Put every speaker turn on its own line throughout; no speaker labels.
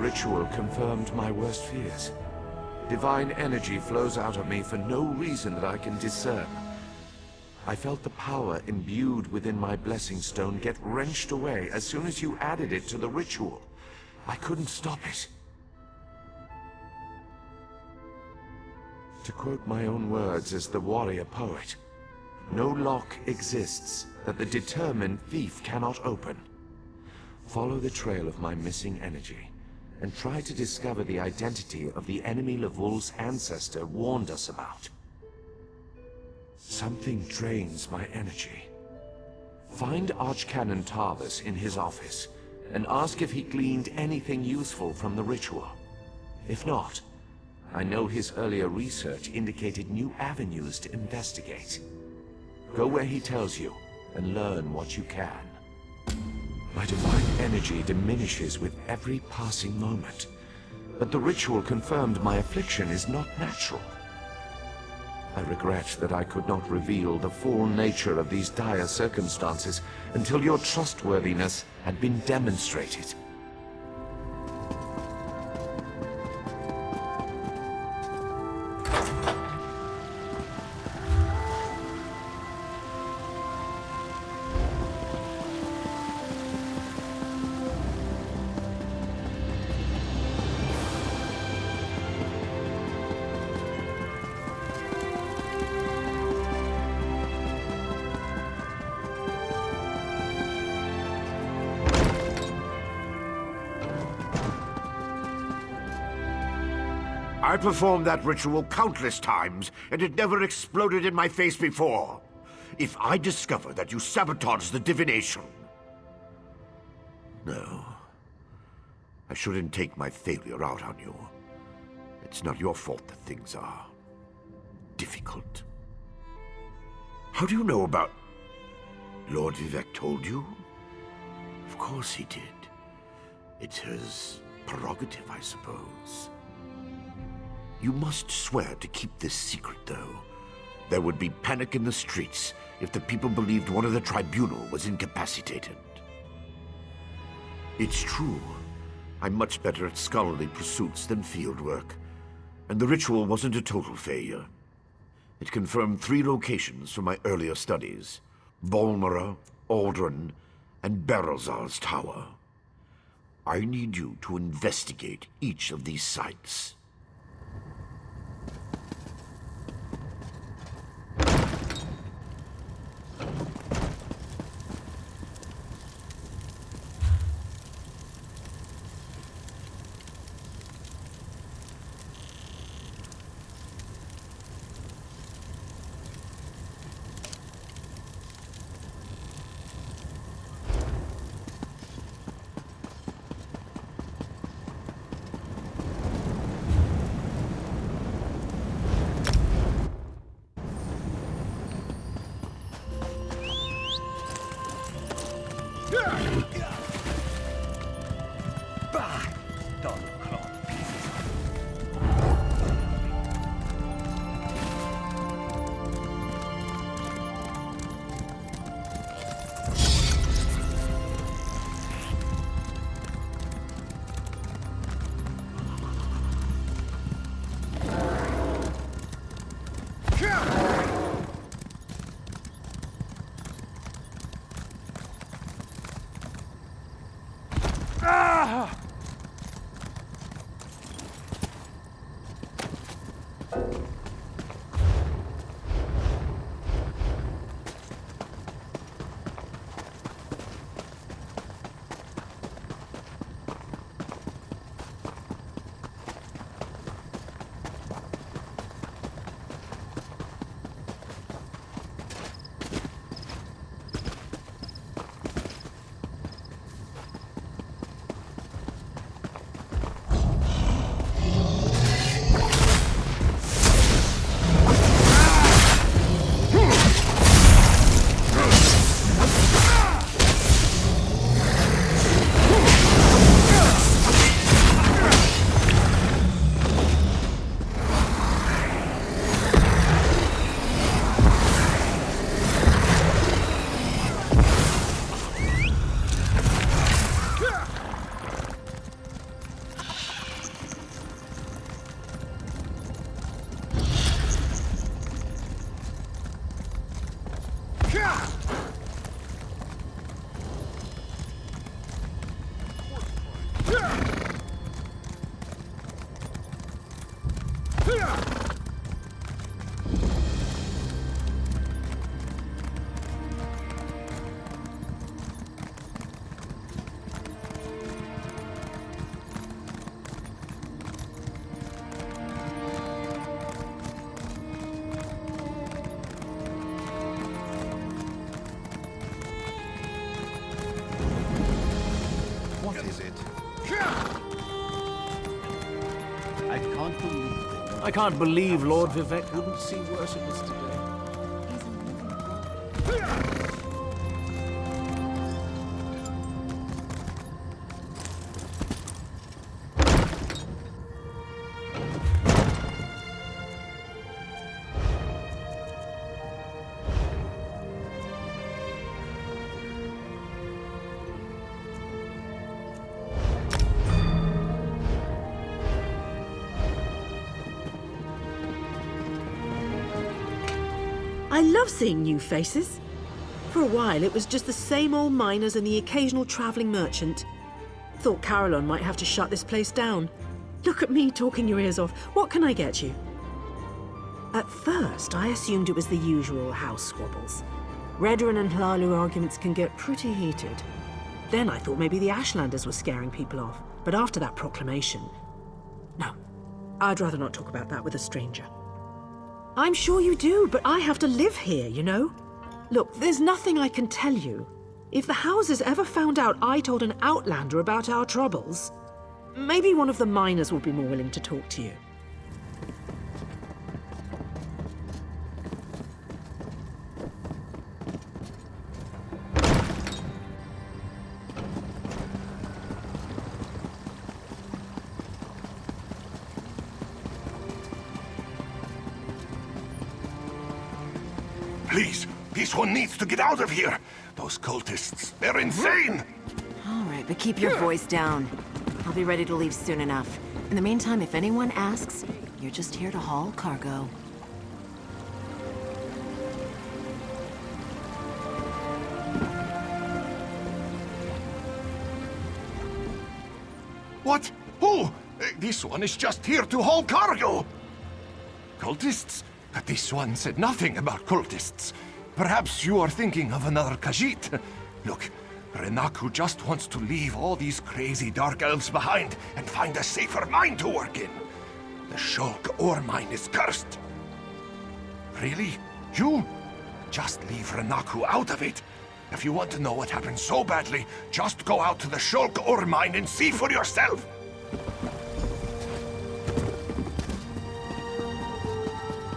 ritual confirmed my worst fears. Divine energy flows out of me for no reason that I can discern. I felt the power imbued within my blessing stone get wrenched away as soon as you added it to the ritual. I couldn't stop it. To quote my own words as the warrior poet, "No lock exists that the determined thief cannot open." Follow the trail of my missing energy, and try to discover the identity of the enemy Levol's ancestor warned us about. Something drains my energy. Find Archcanon Tarvis in his office, and ask if he gleaned anything useful from the ritual. If not, I know his earlier research indicated new avenues to investigate. Go where he tells you, and learn what you can. My divine energy diminishes with every passing moment, but the ritual confirmed my affliction is not natural. I regret that I could not reveal the full nature of these dire circumstances until your trustworthiness had been demonstrated.
I performed that ritual countless times, and it never exploded in my face before. If I discover that you sabotaged the divination... No. I shouldn't take my failure out on you. It's not your fault that things are... difficult. How do you know about... Lord Vivek told you? Of course he did. It's his prerogative, I suppose. You must swear to keep this secret, though. There would be panic in the streets if the people believed one of the tribunal was incapacitated. It's true. I'm much better at scholarly pursuits than fieldwork, and the ritual wasn't a total failure. It confirmed 3 locations from my earlier studies: Volmara, Aldrin, and Berelzar's tower. I need you to investigate each of these sites.
What is it?
I can't believe Lord Vivek wouldn't see worse of us today.
I love seeing new faces. For a while, it was just the same old miners and the occasional travelling merchant. Thought Caroline might have to shut this place down. Look at me talking your ears off. What can I get you? At first, I assumed it was the usual house squabbles. Redoran and Hlalu arguments can get pretty heated. Then I thought maybe the Ashlanders were scaring people off. But after that proclamation... No, I'd rather not talk about that with a stranger. I'm sure you do, but I have to live here, you know? Look, there's nothing I can tell you. If the houses ever found out I told an outlander about our troubles, maybe one of the miners will be more willing to talk to you.
Please, this one needs to get out of here. Those cultists, they're insane.
All right, but keep your voice down. I'll be ready to leave soon enough. In the meantime, if anyone asks, you're just here to haul cargo.
What? Who? This one is just here to haul cargo. Cultists? But this one said nothing about cultists. Perhaps you are thinking of another Khajiit. Look, Renaku just wants to leave all these crazy dark elves behind and find a safer mine to work in. The Shulk ore mine is cursed. Really? You? Just leave Renaku out of it. If you want to know what happened so badly, just go out to the Shulk ore mine and see for yourself.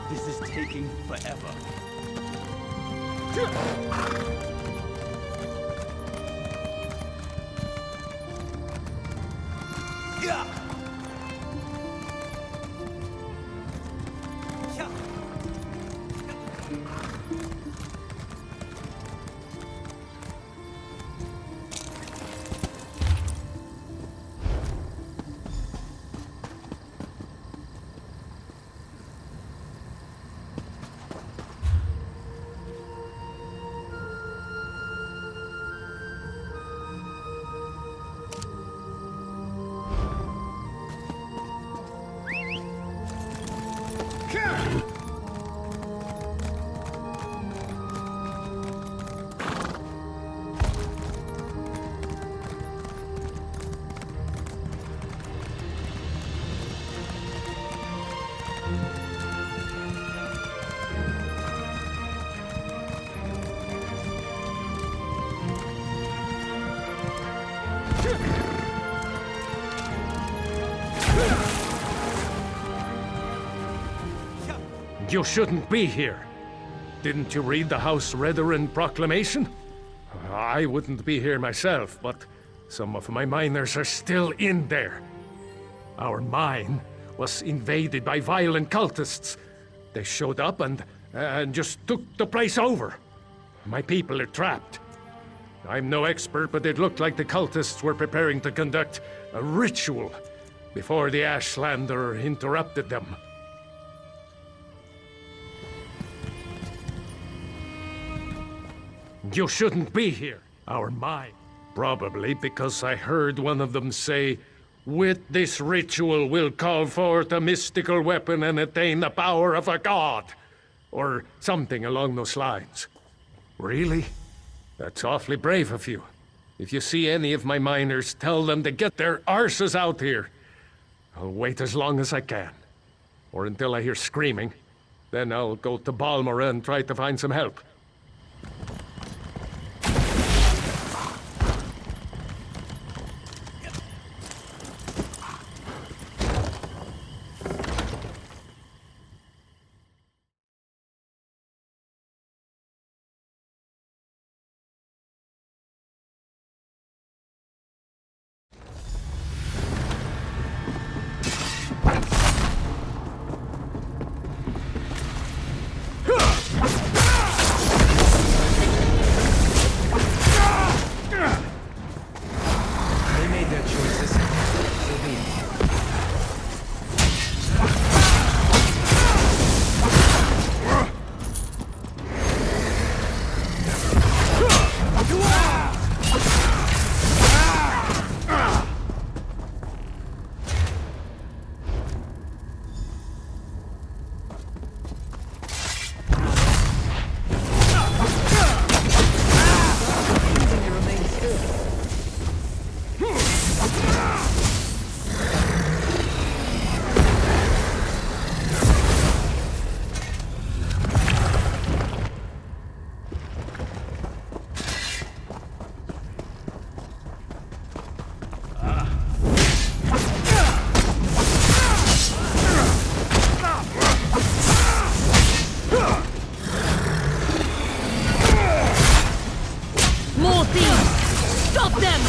This is taking forever. Yeah.
You shouldn't be here. Didn't you read the House Redoran proclamation? I wouldn't be here myself, but some of my miners are still in there. Our mine was invaded by violent cultists. They showed up and just took the place over. My people are trapped. I'm no expert, but it looked like the cultists were preparing to conduct a ritual before the Ashlander interrupted them. You shouldn't be here. Our mine. Probably because I heard one of them say, With this ritual, we'll call forth a mystical weapon and attain the power of a god. Or something along those lines. Really? That's awfully brave of you. If you see any of my miners, tell them to get their arses out here. I'll wait as long as I can. Or until I hear screaming. Then I'll go to Balmora and try to find some help.
They made their choices. So be it.
More thieves! Stop them!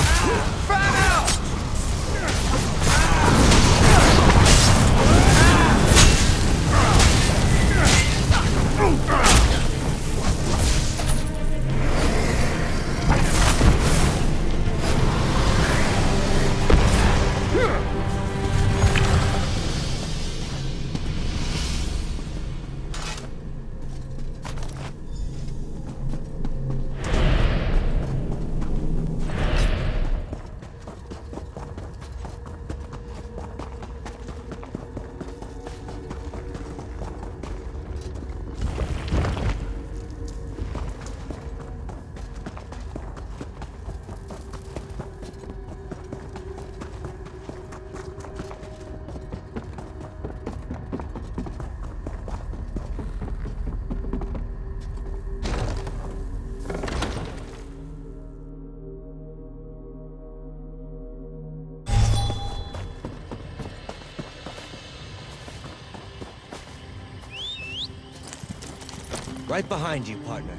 Right behind you, partner.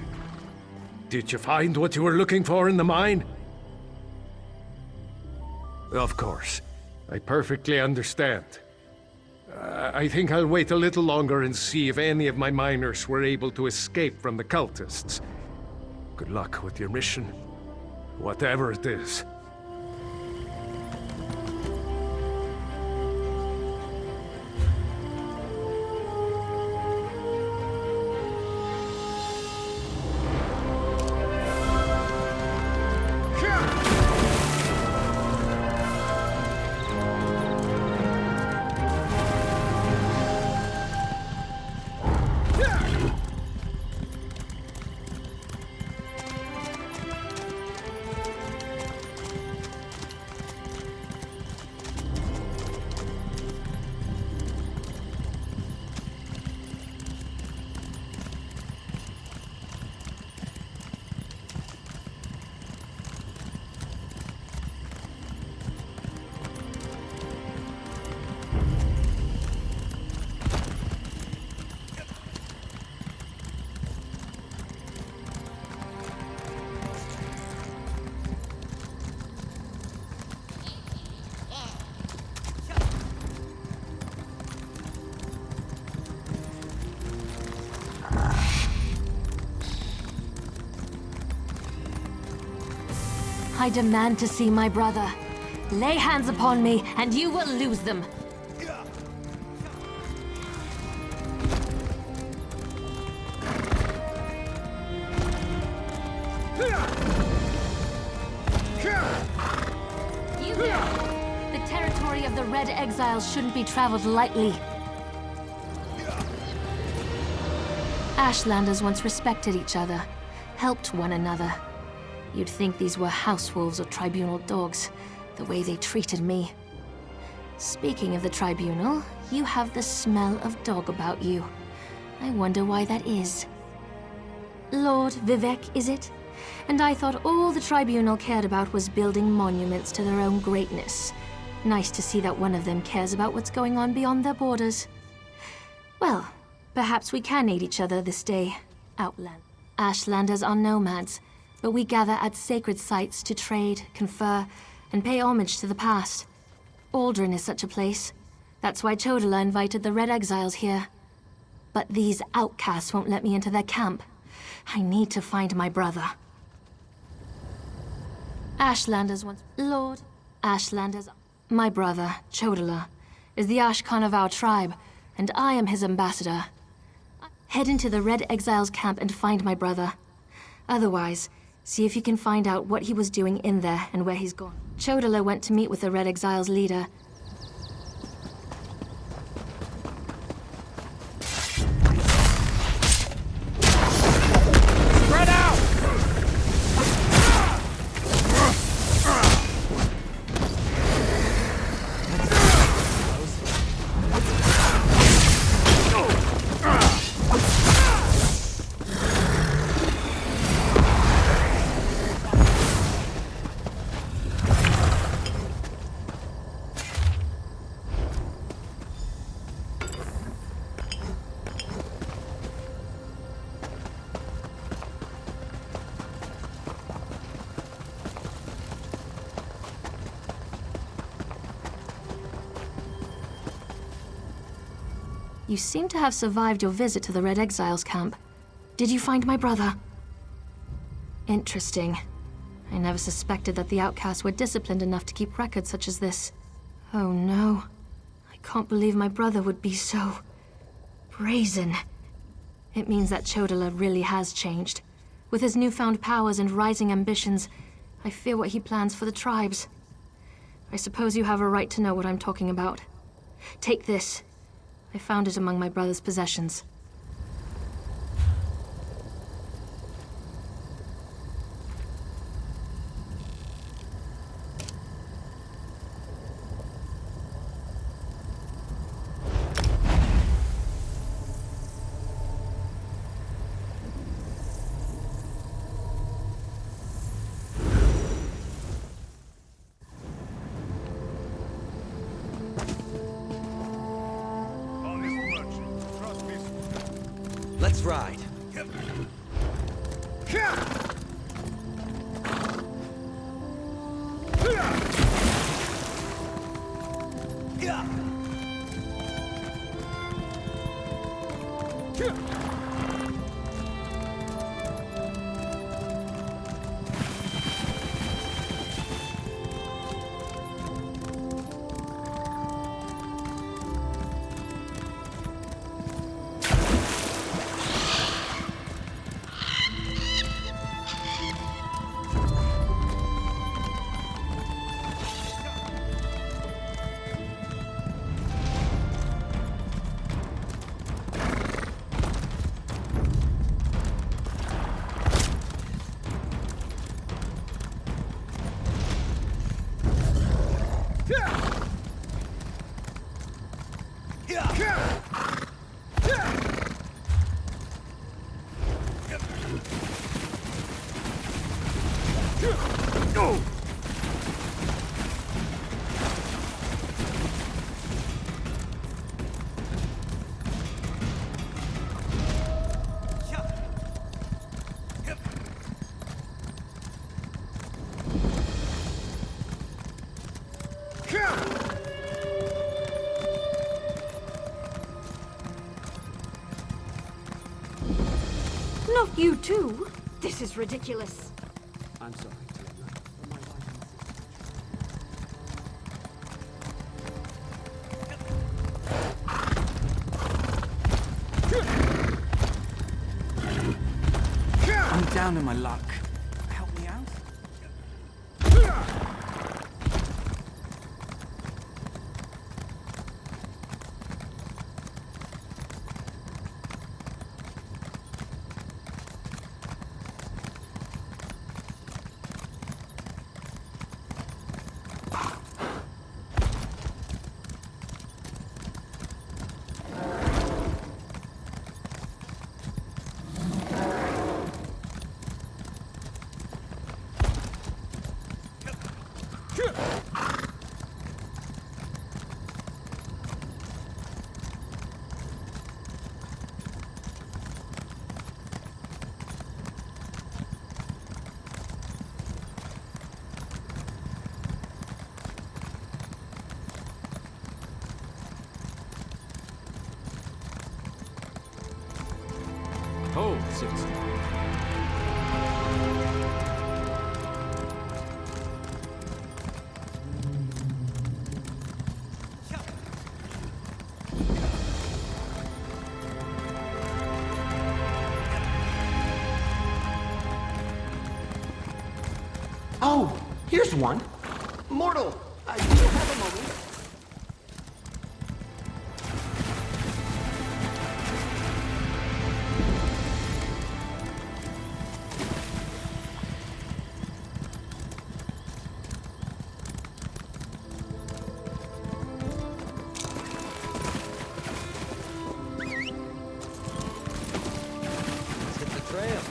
Did you find what you were looking for in the mine? Of course. I perfectly understand. I think I'll wait a little longer and see if any of my miners were able to escape from the cultists. Good luck with your mission, whatever it is.
I demand to see my brother. Lay hands upon me, and you will lose them. You there! The territory Red Exiles shouldn't be traveled lightly. Ashlanders once respected each other, helped one another. You'd think these were house wolves or tribunal dogs, the way they treated me. Speaking of the tribunal, you have the smell of dog about you. I wonder why that is. Lord Vivek, is it? And I thought all the tribunal cared about was building monuments to their own greatness. Nice to see that one of them cares about what's going on beyond their borders. Well, perhaps we can aid each other this day, Outland. Ashlanders are nomads, but we gather at sacred sites to trade, confer, and pay homage to the past. Aldrin is such a place. That's why Chodala invited the Red Exiles here. But these outcasts won't let me into their camp. I need to find my brother. Ashlanders once... Lord Ashlanders... My brother, Chodala, is the Ashkan of our tribe, and I am his ambassador. Head into the Red Exiles camp and find my brother. Otherwise, see if you can find out what he was doing in there and where he's gone. Chodala went to meet with the Red Exiles leader.
Spread out!
You seem to have survived your visit to the Red Exiles camp. Did you find my brother? Interesting. I never suspected that the outcasts were disciplined enough to keep records such as this. Oh no. I can't believe my brother would be so... brazen. It means that Chodala really has changed. With his newfound powers and rising ambitions, I fear what he plans for the tribes. I suppose you have a right to know what I'm talking about. Take this. I found it among my brother's possessions.
Let's ride.
Not you too? This is ridiculous.
I'm sorry, Taylor, but my life
I'm down in my luck. Help me out?
Hold, citizen.
Oh, here's one. Mortal, do you have a moment?
Let's hit the trail.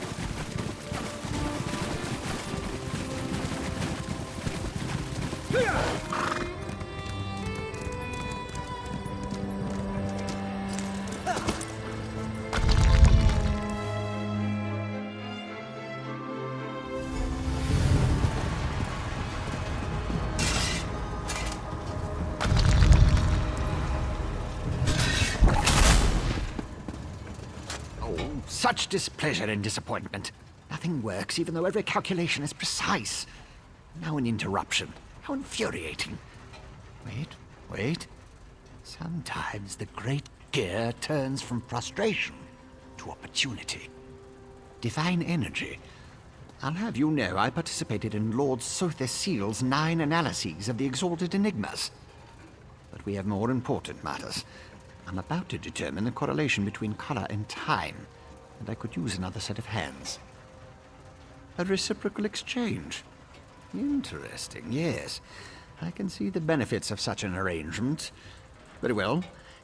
Oh, such displeasure and disappointment. Nothing works, even though every calculation is precise. Now an interruption. How infuriating. Wait. Sometimes the great gear turns from frustration to opportunity. Divine energy. I'll have you know I participated in Lord Sotherseal's 9 analyses of the exalted enigmas. But we have more important matters. I'm about to determine the correlation between color and time, and I could use another set of hands. A reciprocal exchange. Interesting, yes. I can see the benefits of such an arrangement. Very well.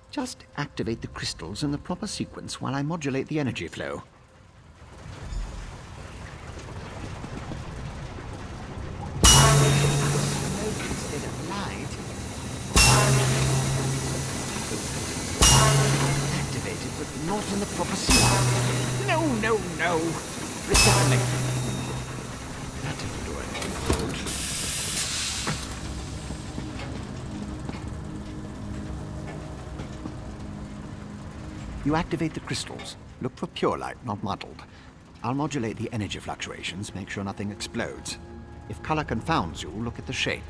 Just activate the crystals in the proper sequence while I modulate the energy flow. Instead of light. Activated, but not in the proper sequence. No. Reset me. That didn't do anything good. You activate the crystals. Look for pure light, not muddled. I'll modulate the energy fluctuations, make sure nothing explodes. If color confounds you, look at the shape.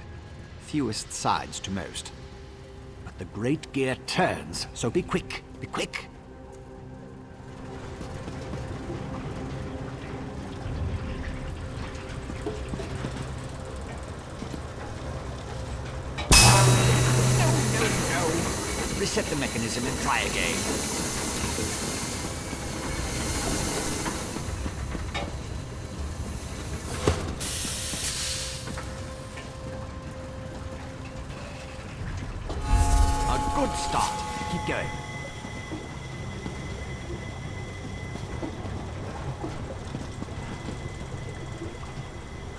Fewest sides to most. But the great gear turns, so be quick. Be quick. No. Reset the mechanism and try again. A good start. Keep going.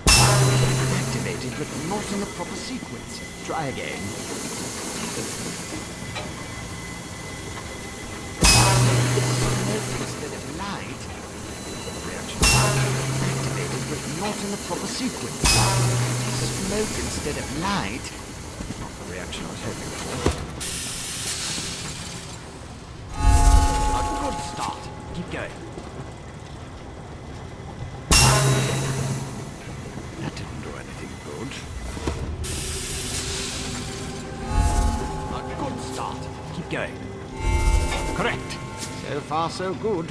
Activated, but not in the proper sequence. Try again. Instead of light. Reaction. Activated, but not in the proper sequence. Smoke instead of light. Not the reaction I was hoping for. A good start. Keep going. That didn't do anything good. A good start. Keep going. Correct. So far, so good.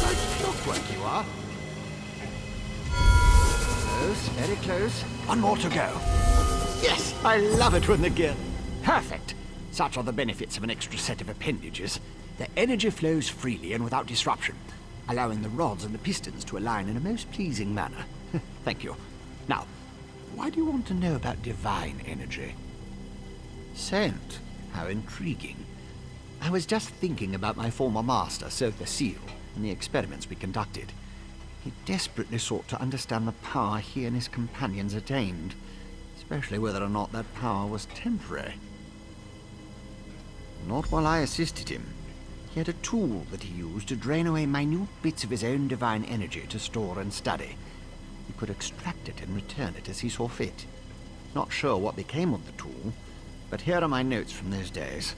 Like clockwork you are. Close, very close. One more to go. Yes, I love it when the gear... Perfect. Such are the benefits of an extra set of appendages. The energy flows freely and without disruption, allowing the rods and the pistons to align in a most pleasing manner. Thank you. Now, why do you want to know about divine energy? Scent. How intriguing. I was just thinking about my former master, Sotherseal, and the experiments we conducted. He desperately sought to understand the power he and his companions attained, especially whether or not that power was temporary. Not while I assisted him. He had a tool that he used to drain away minute bits of his own divine energy to store and study. He could extract it and return it as he saw fit. Not sure what became of the tool, but here are my notes from those days.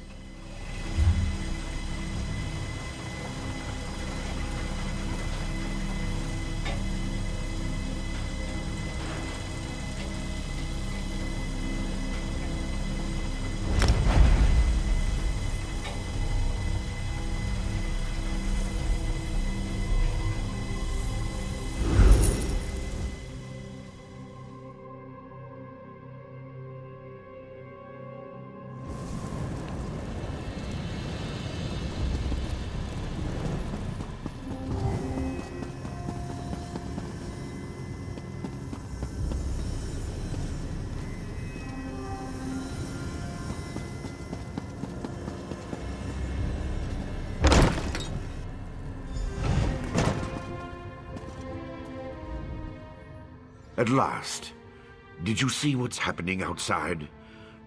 At last. Did you see what's happening outside?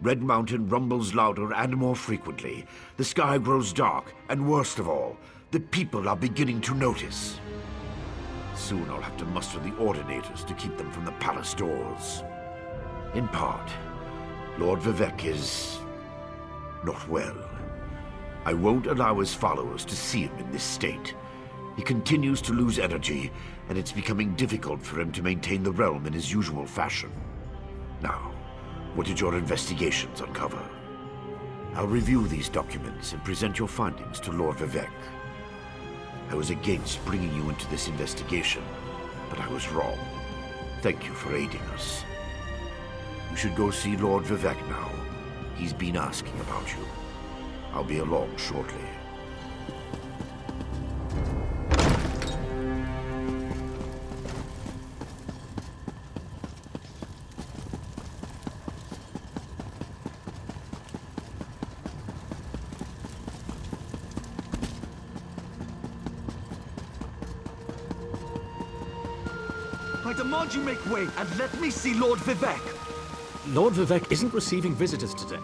Red Mountain rumbles louder and more frequently. The sky grows dark, and worst of all, the people are beginning to notice. Soon I'll have to muster the Ordinators to keep them from the palace doors. In part, Lord Vivec is not well. I won't allow his followers to see him in this state. He continues to lose energy, and it's becoming difficult for him to maintain the realm in his usual fashion. Now, what did your investigations uncover? I'll review these documents and present your findings to Lord Vivec. I was against bringing you into this investigation, but I was wrong. Thank you for aiding us. You should go see Lord Vivec now. He's been asking about you. I'll be along shortly.
I demand you make way and let me see Lord Vivec.
Lord Vivec isn't receiving visitors today.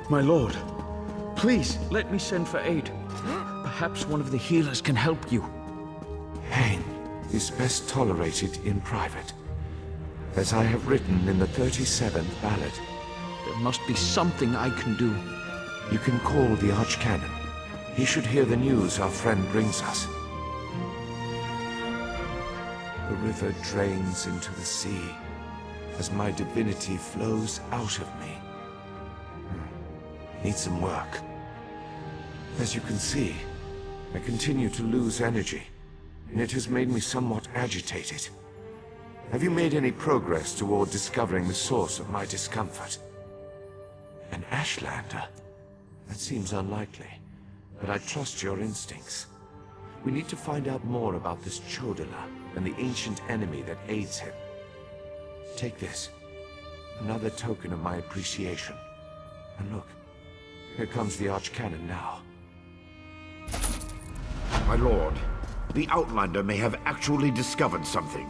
My lord, please let me send for aid. Perhaps one of the healers can help you.
Pain is best tolerated in private, as I have written in the 37th ballad.
There must be something I can do.
You can call the Archcanon. He should hear the news our friend brings us. The river drains into the sea as my divinity flows out of me. Need some work. As you can see, I continue to lose energy, and it has made me somewhat agitated. Have you made any progress toward discovering the source of my discomfort? An Ashlander? That seems unlikely, but I trust your instincts. We need to find out more about this Chodala and the ancient enemy that aids him. Take this. Another token of my appreciation. And look, here comes the Archcanon now.
My lord, the Outlander may have actually discovered something.